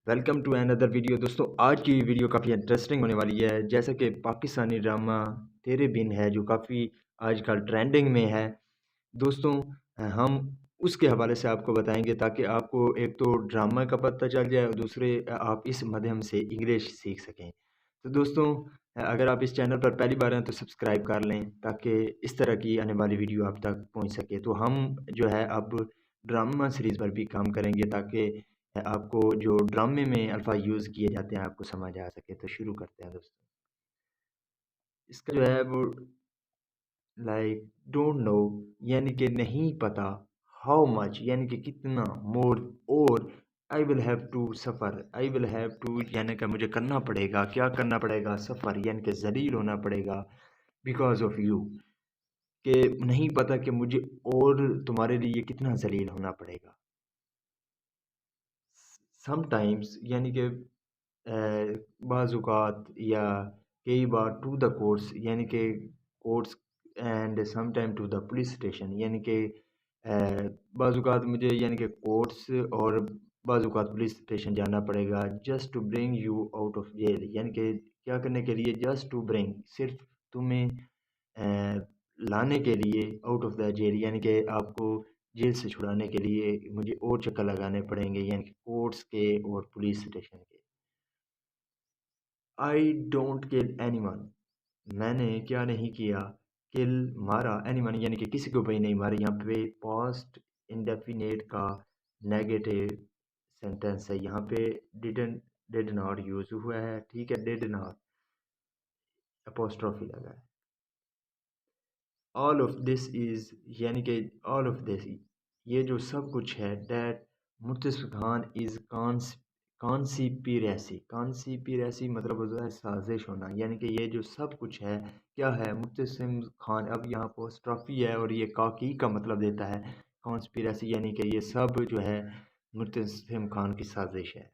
Welcome to another video. दोस्तों, आज की वीडियो काफ़ी इंटरेस्टिंग होने वाली है। जैसा कि पाकिस्तानी ड्रामा तेरे बिन है जो काफ़ी आजकल ट्रेंडिंग में है। दोस्तों, हम उसके हवाले से आपको बताएंगे ताकि आपको एक तो ड्रामा का पता चल जाए और दूसरे आप इस माध्यम से इंग्लिश सीख सकें। तो दोस्तों, अगर आप इस चैनल पर पहली बार हैं तो सब्सक्राइब कर लें ताकि इस तरह की आने वाली वीडियो आप तक पहुंच सके। तो हम जो है अब ड्रामा सीरीज़ पर भी काम करेंगे ताकि आपको जो ड्रामे में अल्फाज यूज़ किए जाते हैं आपको समझ आ सके। तो शुरू करते हैं दोस्तों। इसका जो है वो लाइक डोंट नो यानी कि नहीं पता, हाउ मच यानी कि कितना, मोर और I will have to suffer, I will have to यानी कि मुझे करना पड़ेगा, क्या करना पड़ेगा, सफ़र यानी कि जलील होना पड़ेगा बिकॉज ऑफ यू, कि नहीं पता कि मुझे और तुम्हारे लिए कितना जलील होना पड़ेगा। समटाइम्स यानी कि बाज़ औक़ात या कई बार टू द कोर्ट्स यानी कि courts and some time to the police station यानी कि बाज़ औक़ात मुझे यानी कि कोर्ट्स और बाज़ औक़ात पुलिस स्टेशन जाना पड़ेगा just to bring you out of jail यानी कि क्या करने के लिए, जस्ट टू ब्रिंग सिर्फ तुम्हें लाने के लिए आउट ऑफ द जेल यानी कि आपको जेल से छुड़ाने के लिए मुझे और चक्कर लगाने पड़ेंगे यानी कि कोर्ट्स के और पुलिस स्टेशन के। आई डोंट किल एनीवन, मैंने क्या नहीं किया, किल मारा, एनीवन यानी कि किसी को भी नहीं मारा। यहाँ पे पास्ट इंडेफिनेट का नेगेटिव सेंटेंस है, यहाँ पे डिडंट डिड नॉट यूज हुआ है, ठीक है, डिड नॉट अपोस्ट्रोफी लगा है। ऑल ऑफ दिस इज यानी कि ऑल ऑफ दिस ये जो सब कुछ है, that Murtaza Khan is conspiracy, conspiracy मतलब होता है साजिश होना, यानी कि ये जो सब कुछ है क्या है, मुर्तज़ा खान, अब यहाँ अपोस्ट्रोफी है और ये काकी का मतलब देता है कॉन्स्पिरेसी यानी कि ये सब जो है मुर्तज़ा खान की साजिश है।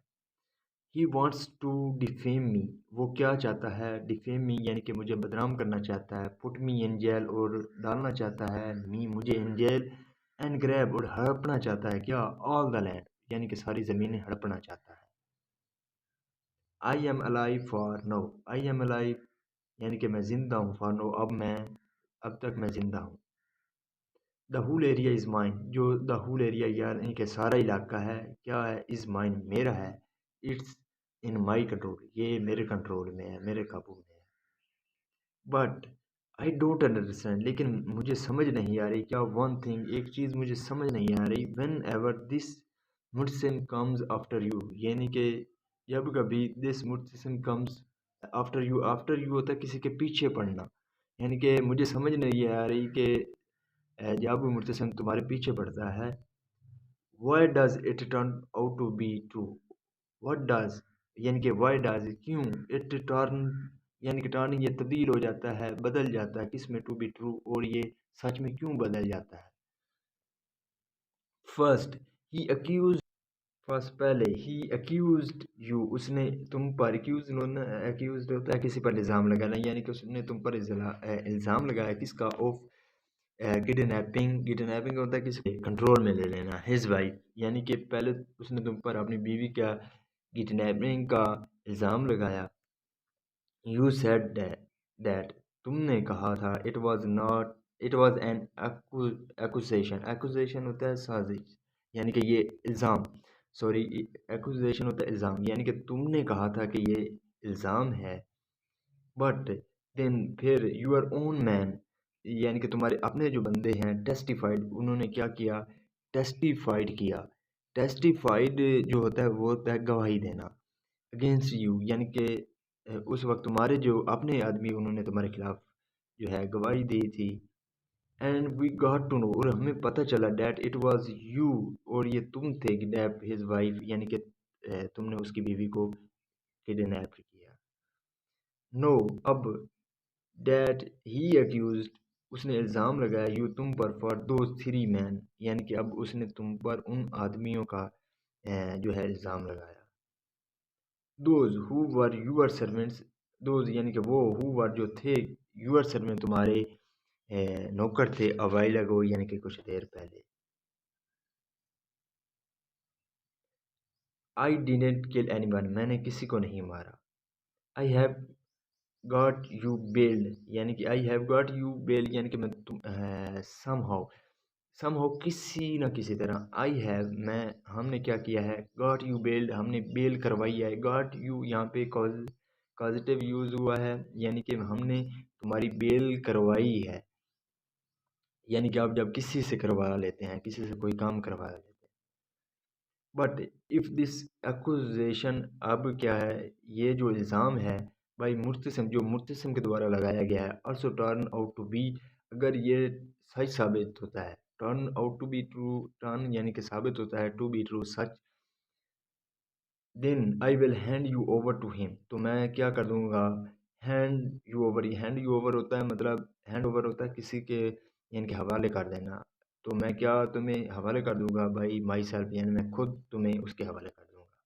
ही वॉन्ट्स टू डिफेम मी, वो क्या चाहता है, डिफेम मी यानी कि मुझे बदनाम करना चाहता है, पुट मी इन जेल और डालना चाहता है, मी मुझे इन जेल, एंड ग्रैब और हड़पना चाहता है क्या, ऑल द लैंड यानी कि सारी ज़मीनें हड़पना चाहता है। I am alive for no, I am alive यानी कि मैं ज़िंदा हूँ, फॉर नो अब तक मैं ज़िंदा हूँ। The whole area is mine, जो द होल एरिया यानी कि सारा इलाका है क्या है, इज़ माइन मेरा है, इट्स इन माई कंट्रोल ये मेरे कंट्रोल में है, मेरे काबू में है। बट आई डोंट अंडरस्टैंड लेकिन मुझे समझ नहीं आ रही क्या, वन थिंग एक चीज़ मुझे समझ नहीं आ रही, व्हेन एवर दिस मुर्सिम कम्स आफ्टर यू यानी कि जब कभी दिस मुर्सिम कम्स आफ्टर यू होता है किसी के पीछे पड़ना, यानी कि मुझे समझ नहीं आ रही कि जब मुर्तसिम तुम्हारे पीछे पड़ता है, why does it turn out to be true, what does यानी कि वाई डज क्यों, इट टर्न यानी कि टर्न ये तब्दील हो जाता है, बदल जाता है किस में, टू बी ट्रू, और ये सच में क्यों बदल जाता है। फर्स्ट ही अक्यूज, फर्स्ट पहले ही अक्यूज्ड यू उसने तुम पर, अक्यूज होता है किसी पर इल्ज़ाम लगाना, यानी कि उसने तुम पर इल्ज़ाम लगाया किसका, ऑफ किडनैपिंग, किडनैपिंग होता है किसी कंट्रोल में ले लेना, हिज वाइफ यानी कि पहले उसने तुम पर अपनी बीवी का किडनैपिंग का इल्ज़ाम लगाया। यू सेड दैट तुमने कहा था, it was not, it was an accusation, accusation होता है साजिश यानी कि ये इल्ज़ाम, सॉरी, एक्यूजेशन होता है इल्ज़ाम, यानी कि तुमने कहा था कि ये इल्ज़ाम है। बट देन फिर यूर ओन मैन यानी कि तुम्हारे अपने जो बंदे हैं, टेस्टिफाइड उन्होंने क्या किया, टेस्टिफाइड किया, टेस्टिफाइड जो होता है वो होता है गवाही देना, अगेंस्ट यू यानी कि उस वक्त तुम्हारे जो अपने आदमी उन्होंने तुम्हारे खिलाफ जो है गवाही दी थी। And we got to know और हमें पता चला डैट इट वाज यू और ये तुम थे, किडनैप हिज वाइफ यानी कि तुमने उसकी बीवी को किडनैप किया। नो अब डैट ही अक्यूज्ड उसने इल्ज़ाम लगाया यू तुम पर, फॉर दोज थ्री मैन यानी कि अब उसने तुम पर उन आदमियों का जो है इल्ज़ाम लगाया। Those who were your servants, those यानी कि वो, हु वर जो थे, यूअर सर्वेंट तुम्हारे नौकर थे, अवाइल अगो यानी कि कुछ देर पहले। आई डिडंट किल एनीवन, मैंने किसी को नहीं मारा। आई हैव गॉट यू बेल्ड, यानी कि आई हैव गॉट यू बेल्ड, यानी कि मैं तुम समहाउ समहाउ किसी न किसी तरह। आई हैव मैं, हमने क्या किया है, गॉट यू बेल्ड, हमने बेल करवाई है। गॉट यू यहाँ पे कॉजिटिव यूज हुआ है, यानी कि हमने तुम्हारी बेल करवाई है, यानी कि आप जब किसी से करवा लेते हैं, किसी से कोई काम करवा लेते हैं। बट इफ़ दिस एक्यूजेशन, अब क्या है, ये जो इल्ज़ाम है भाई मुर्तसिम, जो मुर्तसिम के द्वारा लगाया गया है, also turn out to be, अगर ये सच साबित होता है, turn out to be true, turn यानी कि साबित होता है, टू बी ट्रू सच, then I will hand you over to him, तो मैं क्या कर दूंगा, hand you over, hand you over होता है मतलब हैंड ओवर होता है किसी के यानी कि हवाले कर देना, तो मैं क्या तुम्हें हवाले कर दूंगा भाई, माई सेल्फ यानी मैं खुद तुम्हें उसके हवाले कर दूंगा।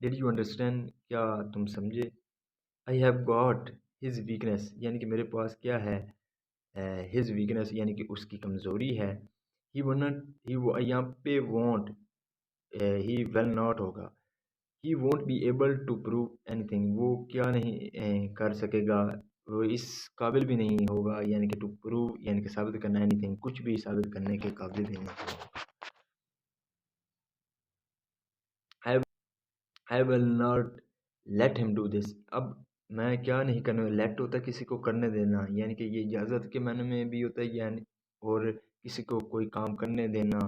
डिड यू अंडरस्टैंड, क्या तुम समझे। I have got his weakness, यानी कि मेरे पास क्या है, हिज वीकनेस यानी कि उसकी कमज़ोरी है। ही वनट, ही वो यहाँ पे वॉन्ट, ही वेल नॉट होगा, he won't be able to prove anything, वो क्या नहीं कर सकेगा, वो इस काबिल भी नहीं होगा, यानी कि टू प्रूव यानी कि साबित करना, एनीथिंग कुछ भी साबित करने के काबिल भी नहीं होगा। I will not let him do this, अब मैं क्या नहीं करने, लेट होता है किसी को करने देना, यानी कि ये इजाज़त के माने में भी होता है, यानी और किसी को कोई काम करने देना,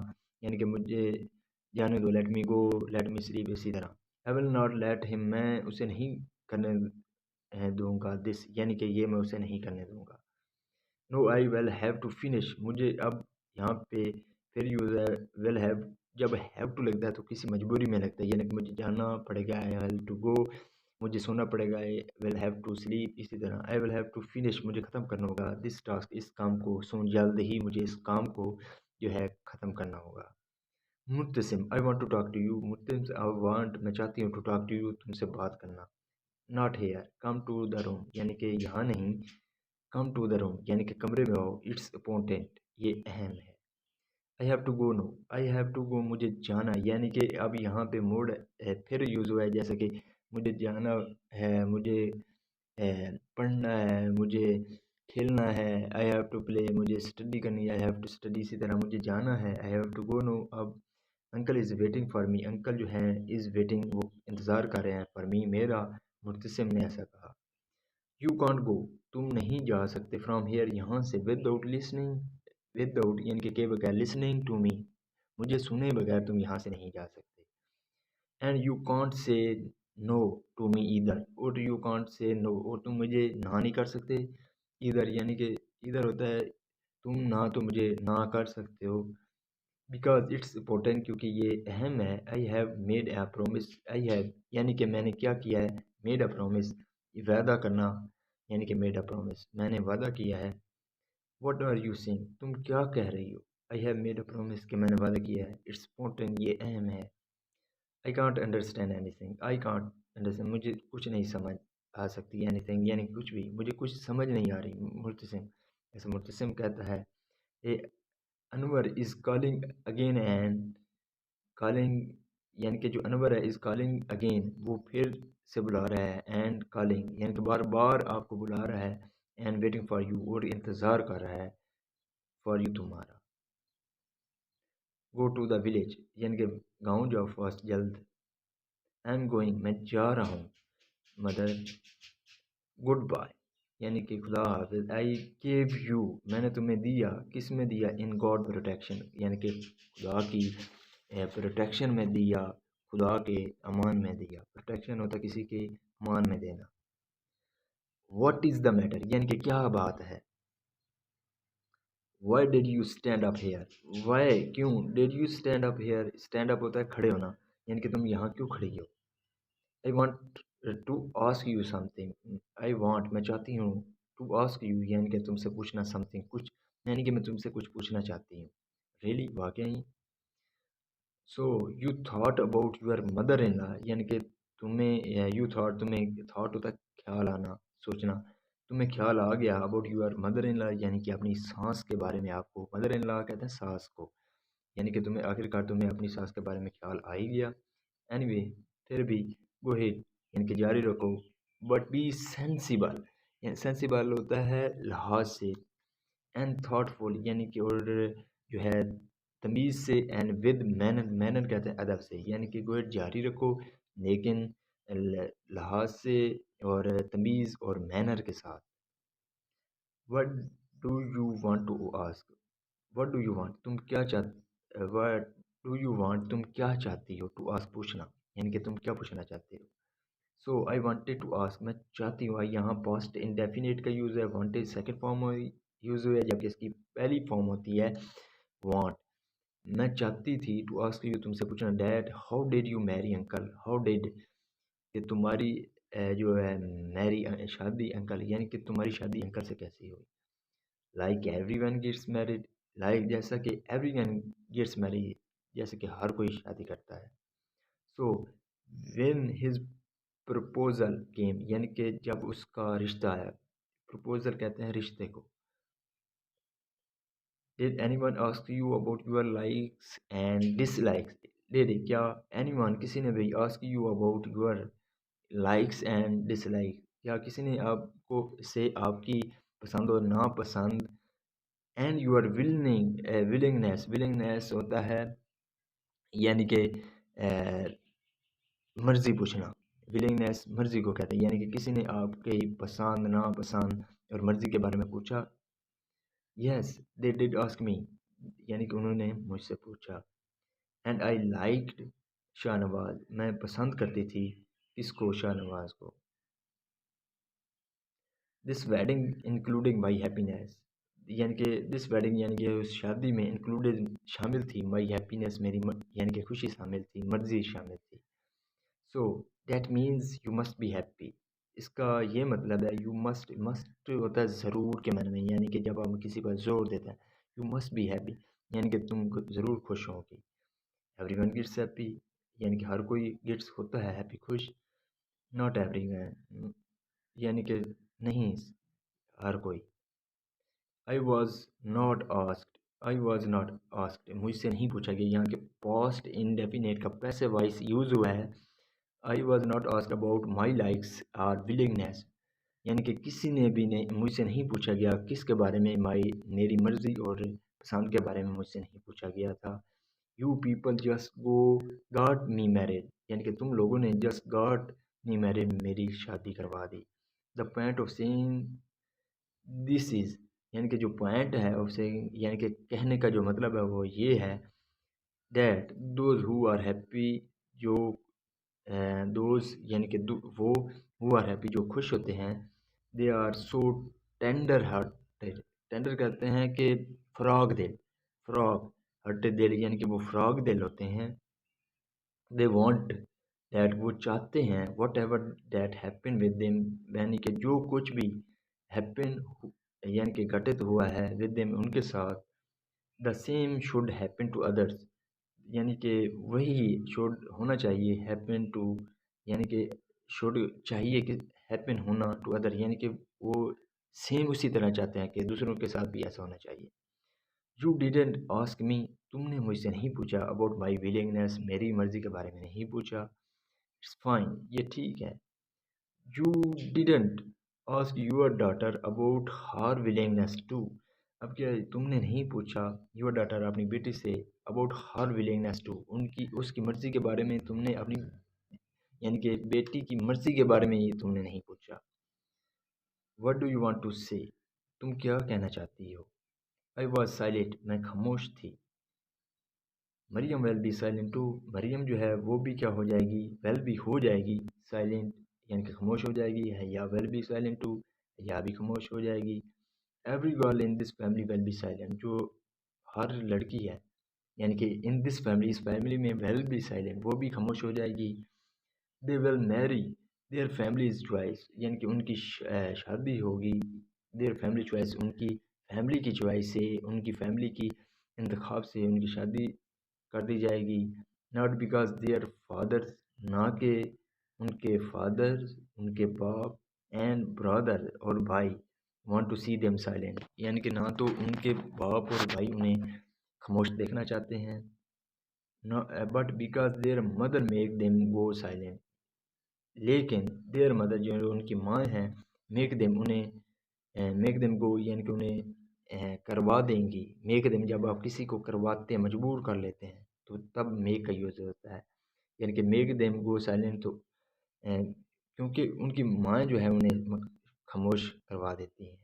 यानी कि मुझे जाने दो, लेट मी गो, लेट मी स्लीप, इसी तरह। I will not let him, मैं उसे नहीं करने दूंगा, दिस यानी कि ये मैं उसे नहीं करने दूंगा। No I will have to finish, मुझे अब यहाँ पे फिर यूज़ है विल हैव, जब हैव टू लगता है तो किसी मजबूरी में लगता है, यानी कि मुझे जाना पड़ेगा, आई हैव टू गो, मुझे सोना पड़ेगा, विल हैव टू स्लीप, इसी तरह I will have to finish, मुझे ख़त्म करना होगा, दिस टास्क, इस काम को, सुन जल्द ही मुझे इस काम को जो है ख़त्म करना होगा। Mutasim, I want to talk to you, Mutasim I want, मैं चाहती हूँ, टू टॉक टू यू, तुमसे बात करना। Not here, come to the room, यानी कि यहाँ नहीं, कम टू द रूम यानी कि कमरे में आओ, इट्स इम्पोर्टेंट, ये अहम है। I have to go no, I have to go, मुझे जाना, यानी कि अब यहाँ पे मोड फिर यूज़ हुआ है, जैसे कि मुझे जाना है, मुझे पढ़ना है, मुझे खेलना है, आई हैव टू प्ले, मुझे स्टडी करनी है, आई हैव टू स्टडी, इसी तरह मुझे जाना है, I have to go no. अब uncle is waiting for me, uncle जो हैं इज़ वेटिंग, वो इंतज़ार कर रहे हैं, फॉर मी मेरा, मुर्तसिम ने ऐसा कहा। यू कॉन्ट गो, तुम नहीं जा सकते, फ्रॉम हेयर यहाँ से, विदाउट लिसनिंग, विदाउट यानी कि बगैर, लिसनिंग टू मी, मुझे सुने बगैर तुम यहाँ से नहीं जा सकते। And you can't say no to me either, और यू कॉन्ट से नो, और तुम मुझे ना नहीं कर सकते, इधर यानी कि इधर होता है, तुम ना तो मुझे ना कर सकते हो, बिकॉज इट्स इम्पोर्टेंट, क्योंकि ये अहम है। I have made a promise, I have यानी कि मैंने क्या किया है, मेड अ प्रोमिस, वादा करना, यानी कि मेड अ प्रोमिस, मैंने वादा किया है। व्हाट आर यू सेइंग, तुम क्या कह रही हो। I have made a promise, कि मैंने वादा किया है, इट्स इम्पोर्टेंट, ये अहम है। I can't understand anything, I can't understand, मुझे कुछ नहीं समझ आ सकती, एनीथिंग यानी कुछ भी, मुझे कुछ समझ नहीं आ रही, मुर्तसिम, ऐसे मुर्तसिम कहता है। A Anwar is calling again and calling, यानी कि जो अनवर है इज़ कॉलिंग अगेन, वो फिर से बुला रहा है, एंड कॉलिंग यानी कि बार बार आपको बुला रहा है, एंड वेटिंग फॉर यू, और इंतज़ार कर रहा है, फॉर यू तुम्हारा। गो टू द विलेज, यानी कि गाँव जाओ फास्ट जल्द। आई एम गोइंग, मैं जा रहा हूँ, मदर। गुड बाय, यानी कि खुदा हाफिज। आई गेव यू, मैंने तुम्हें दिया, किस में दिया, इन गॉड प्रोटेक्शन, यानी कि खुदा की प्रोटेक्शन में दिया, खुदा के अमान में दिया, प्रोटेक्शन होता किसी के अमान में देना। व्हाट इज़ द मैटर, यानी कि क्या बात है। Why did you stand up here, why क्यों, did you stand up here, stand up होता है खड़े होना, यानी कि तुम यहाँ क्यों खड़ी हो। I want to ask you something, I want मैं चाहती हूँ, टू आस्क यू यानी कि तुमसे पूछना, समथिंग कुछ, यानी कि मैं तुमसे कुछ पूछना चाहती हूँ। रियली, वाकई। So you thought about your mother in law, यानी कि तुम्हें, यू थॉट, तुम्हें थॉट होता है ख्याल आना, सोचना, तुम्हें ख्याल आ गया, about your mother in law, यानी कि अपनी सास के बारे में, आपको मदर इन लॉ कहते हैं सास को, यानी कि तुम्हें आखिरकार तुम्हें अपनी सास के बारे में ख्याल आ ही गया। एनीवे फिर भी गो अहेड यानी कि जारी रखो, बट बी सेंसिबल। सेंसिबल होता है लिहाज से, एंड थॉटफुल यानी कि और जो है तमीज़ से, एंड विद मैनर, मैनर कहते हैं अदब से, यानी कि गो अहेड जारी रखो लेकिन लिहाज से और तमीज़ और मैनर के साथ। What do you want to ask, what do you want तुम क्या चाह, व्हाट डू यू वांट तुम क्या चाहती हो, टू आस्क पूछना, यानी कि तुम क्या पूछना चाहते हो। सो आई वांटेड टू आस्क मैं चाहती हूँ, यहाँ पास्ट इंडेफिनिट का यूज़ है, वांटेड सेकंड फॉर्म यूज़ हुआ है, जबकि इसकी पहली फॉर्म होती है वांट। मैं चाहती थी टू आस्क यू तुमसे पूछना, dad how did you Mary uncle, how did कि तुम्हारी जो है मैरी शादी अंकल, यानी कि तुम्हारी शादी अंकल से कैसी हुई। Like everyone gets married, like जैसा कि एवरीवन गेट्स मैरिड, जैसे कि हर कोई शादी करता है। सो व्हेन हिज प्रपोजल केम, यानी कि जब उसका रिश्ता आया, प्रपोजल कहते हैं रिश्ते को। Did anyone ask you about your likes and dislikes, did क्या एनीवन किसी ने भी ask you about your likes and dislike, या किसी ने आपको से आपकी पसंद और नापसंद, एंड यूर विलिंगनेस, विलिंगनेस होता है यानी कि मर्ज़ी पूछना, विलिंगनेस मर्ज़ी को कहते हैं, यानी कि किसी ने आपके पसंद नापसंद और मर्ज़ी के बारे में पूछा। Yes they did ask me, यानी कि उन्होंने मुझसे पूछा। एंड आई लाइक्ड शाहनवाज, मैं पसंद करती थी किसको, शाहनवाज को। This wedding including my happiness, यानी कि दिस वेडिंग यानी कि उस शादी में इंक्लूडेड शामिल थी, माई हैप्पीनेस मेरी यानी कि खुशी शामिल थी, मर्जी शामिल थी। So that means you must be happy, इसका ये मतलब है यू मस्ट, मस्ट होता है ज़रूर के मन में, यानी कि जब हम किसी पर जोर देते हैं, यू मस्ट बी हैप्पी यानी कि तुम ज़रूर खुश होगी। एवरीवन गेट्स हैप्पी, यानी कि हर कोई गेट्स होता है हैप्पी, खुश। नॉट एवरीवन, यानी कि नहीं हर कोई। I was not asked, I was not asked मुझसे नहीं पूछा गया, यहाँ के पास्ट इंडेफिनेट का पैसिव वॉइस यूज़ हुआ है। I was not asked about my likes or willingness, यानी कि किसी ने भी नहीं मुझसे नहीं पूछा गया किसके बारे में, माई मेरी मर्ज़ी और पसंद के बारे में मुझसे नहीं पूछा गया था। You people just go got me married, यानी कि तुम लोगों ने जस्ट गॉट मी मैरिड मेरी शादी करवा दी। The point of saying this is, यानी कि जो पॉइंट है उसे, यानी कि कहने का जो मतलब है वो ये है, that those who are happy, जो दोज यानी कि वो हु आर हैप्पी जो खुश होते हैं, they are so tender hearted, tender कहते हैं कि फ्रॉग दिल, फ्रॉग हार्टेड दिल यानी कि वो फ्रॉग दिल होते हैं। दे वांट दैट वो चाहते हैं, what ever that happen with them, यानी कि जो कुछ भी हैपन यानी कि घटित हुआ है विद देम उनके साथ, the same should happen to others, यानी कि वही शुड होना चाहिए, हैपन टू यानी कि शुड चाहिए कि हैपन होना टू अदर, यानी कि वो सेम उसी तरह चाहते हैं कि दूसरों के साथ भी ऐसा होना चाहिए। यू डिडेंट आस्क मी, तुमने मुझसे नहीं पूछा, अबाउट माई विलिंगनेस, मेरी मर्ज़ी के बारे में नहीं पूछा। इट्स फाइन, ये ठीक है। You didn't ask your daughter about her willingness to, अब क्या तुमने नहीं पूछा योर डॉटर अपनी बेटी से, अबाउट हर विलिंगनेस टू, उनकी उसकी मर्ज़ी के बारे में तुमने अपनी यानी कि बेटी की मर्ज़ी के बारे में ये तुमने नहीं पूछा। What do you want to say, तुम क्या कहना चाहती हो। आई वॉज साइलेंट, मैं खामोश थी। Maryam will be silent too, Maryam जो है वो भी क्या हो जाएगी, वेल भी हो जाएगी, साइलेंट यानी कि खामोश हो जाएगी, है या वेल बी साइलेंट टू, या भी खामोश हो जाएगी। Every girl in this family will be silent, जो हर लड़की है यानी कि इन दिस फैमिली, इस फैमिली में वेल बी साइलेंट, वो भी खामोश हो जाएगी। They will marry their family is choice, यानी कि उनकी शादी होगी, देयर फैमिली चॉइस, उनकी फैमिली की चॉइस से, उनकी फैमिली की इंतखाब से उनकी शादी कर दी जाएगी। नॉट बिकॉज देयर फादर्स, ना कि उनके फादर, उनके बाप, एंड ब्रदर और भाई, want to see them silent, यानी कि ना तो उनके बाप और भाई उन्हें खामोश देखना चाहते हैं, no but because their mother make them go silent, लेकिन देयर मदर जो उनकी माँ हैं, मेक देम उन्हें, मेक देम गो यानी कि उन्हें करवा देंगी। मेक देम जब आप किसी को करवाते हैं, मजबूर कर लेते हैं, तो तब मेक का यूज़ होता है। यानी कि मेक देम गो साइलेंट, तो क्योंकि उनकी माँ जो है उन्हें खामोश करवा देती हैं।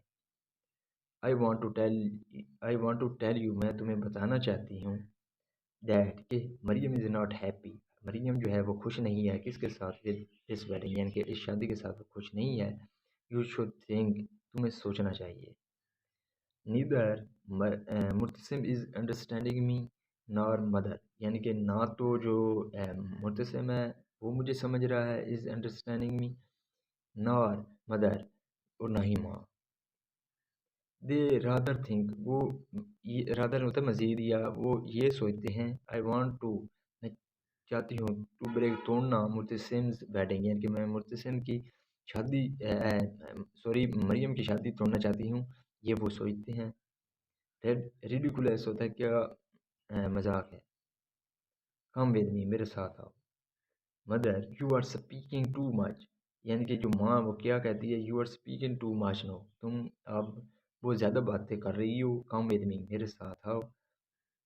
I want to tell you, मैं तुम्हें बताना चाहती हूँ, दैट कि Maryam is not happy, Maryam जो है वो खुश नहीं है। किसके साथ? विद दिस वेडिंग, यानी कि इस शादी के साथ वो खुश नहीं है। यू शुड थिंक, तुम्हें सोचना चाहिए। Neither Murtasim is understanding me nor mother, यानी कि ना तो जो मुर्तसिम है वो मुझे समझ रहा है, is understanding me, nor mother, और ना ही माँ। दे रादर थिंक, वो ये रादर होता है मज़ीद, या वो ये सोचते हैं, आई वांट टू, मैं चाहती हूँ, टू ब्रेक, तोड़ना मुर्तसिम्स वेडिंग, यानी कि मैं मुर्तसिम की शादी, सॉरी मरियम की शादी तोड़ना चाहती हूँ, ये वो सोचते हैं। रिडिकुलस होता है क्या, मजाक है। कम विद मी, मेरे साथ आओ। Mother you are speaking too much, यानी कि जो माँ वो क्या कहती है, you are speaking too much no, तुम अब बहुत ज़्यादा बातें कर रही हो, कम विद मी, मेरे साथ आओ।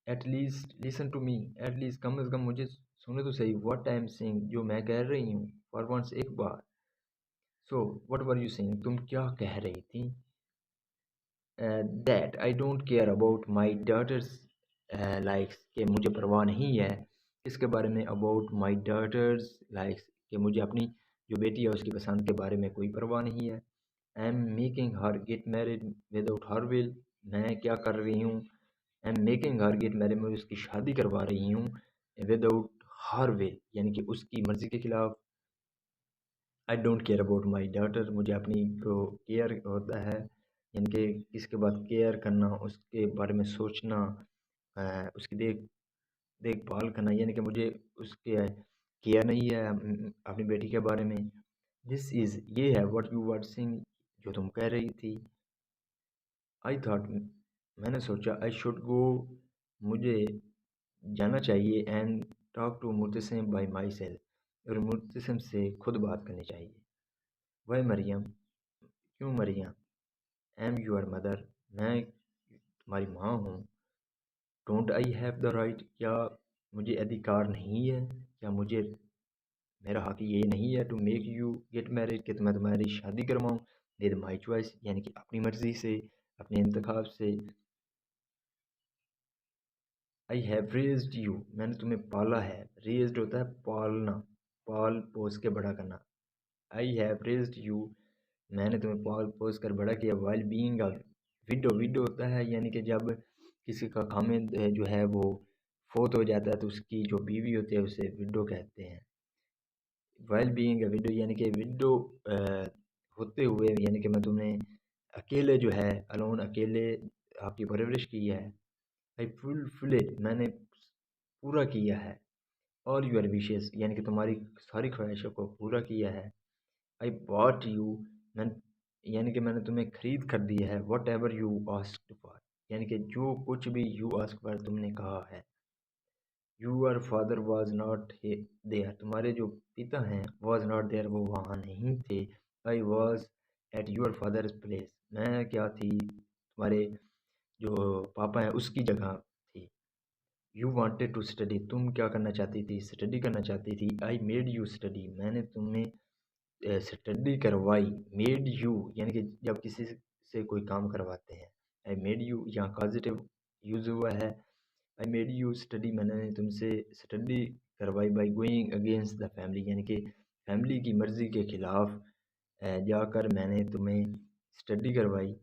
At least listen to me, at least come as come मुझे सुनो तो सही, व्हाट आई एम सेइंग, जो मैं कह रही हूँ, फॉर वंस, एक बार। So what were you saying, तुम क्या कह रही थी? That I don't care about my daughter's likes, के मुझे परवाह नहीं है। इसके बारे में? अबाउट माई डॉटर्स लाइक्स, कि मुझे अपनी जो बेटी है उसकी पसंद के बारे में कोई परवाह नहीं है। I am making her get married without her will, मैं क्या कर रही हूँ? I am making her get married, मैं उसकी शादी करवा रही हूँ, विदाउट हर विल, यानी कि उसकी मर्ज़ी के खिलाफ। आई don't care about my daughter, मुझे अपनी जो केयर होता है, यानी कि किसके बाद केयर करना, उसके बारे में सोचना, उसकी देखभाल करना, यानी कि मुझे उसके केयर नहीं है अपनी बेटी के बारे में। दिस इज़, ये है, व्हाट यू वर सेइंग, जो तुम कह रही थी। आई थॉट, मैंने सोचा, आई शुड गो, मुझे जाना चाहिए, and talk to Murtasim by myself, और मुर्तसिम से खुद बात करनी चाहिए। वह मरियम, क्यों मरियम? एम यूर मदर, मैं तुम्हारी माँ हूँ। Don't I have the right, क्या मुझे अधिकार नहीं है, क्या मुझे, मेरा हक ये नहीं है, to make you get married, कि मैं तुम्हारी शादी करवाऊँ, विद माई चॉइस, यानी कि अपनी मर्ज़ी से, अपने इंतखाब से। आई हैव रेज्ड यू, मैंने तुम्हें पाला है। रेज्ड होता है पालना, पाल पोस के बड़ा करना। आई हैव रेज्ड यू, मैंने तुम्हें पाल पोस कर बड़ा किया। While being a window, window होता है यानी कि जब किसी का खामिंद जो है वो फोत हो जाता है, तो उसकी जो बीवी होती है उसे विडो कहते हैं। वाइल बीइंग अ विडो, यानी कि विडो होते हुए, यानी कि मैं तुम्हें अकेले जो है, अलोन, अकेले आपकी परवरिश की है। आई फुलफिल, मैंने पूरा किया है। ऑल यूर विशेस, यानी कि तुम्हारी सारी ख्वाहिशों को पूरा किया है। आई बॉट यू, मैं, यानी कि मैंने तुम्हें खरीद कर दिया है। What ever you asked for, यानी कि जो कुछ भी यू आस्क फॉर, तुमने कहा है। Your father was not there, तुम्हारे जो पिता हैं, वॉज नॉट देयर, वो वहाँ नहीं थे। I was at your father's place, मैं क्या थी, तुम्हारे जो पापा हैं उसकी जगह थी। यू वांटेड टू स्टडी, तुम क्या करना चाहती थी? स्टडी करना चाहती थी। आई मेड यू स्टडी, मैंने तुम्हें स्टडी करवाई। मेड यू, यानी कि जब किसी से कोई काम करवाते हैं। आई मेड यू, यहाँ पॉजिटिव यूज़ हुआ है। आई मेड यू स्टडी, मैंने तुमसे स्टडी करवाई। By going against the family, यानी कि फैमिली की मर्ज़ी के ख़िलाफ़ जाकर मैंने तुम्हें स्टडी करवाई।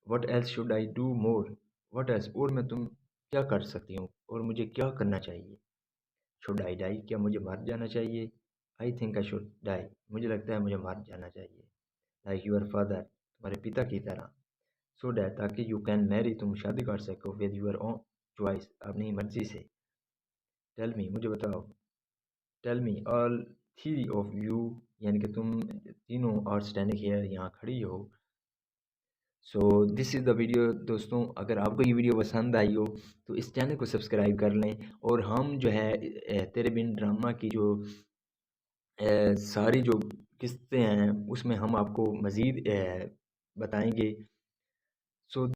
What else should I do more, what else, और मैं तुम क्या कर सकती हूँ, और मुझे क्या करना चाहिए? शुड आई डाई, क्या मुझे मर जाना चाहिए? I think I should die, मुझे लगता है मुझे मर जाना चाहिए। लाइक यूर फादर, तुम्हारे पिता की तरह। सो डैट, ताकि यू कैन मैरी, तुम शादी कर सको, विद यूर ओन चॉइस, अपनी मर्जी से। टेल मी, मुझे बताओ। Tell me, all three of you, यानी कि तुम तीनों आर स्टैंडिंग हेयर, यहाँ खड़ी हो। So this is the video दोस्तों। अगर आपको ये वीडियो पसंद आई हो तो इस चैनल को सब्सक्राइब कर लें, और हम जो है तेरे बिन ड्रामा की जो सारी जो किस्तें हैं उसमें हम आपको मज़ीद बताएंगे। सो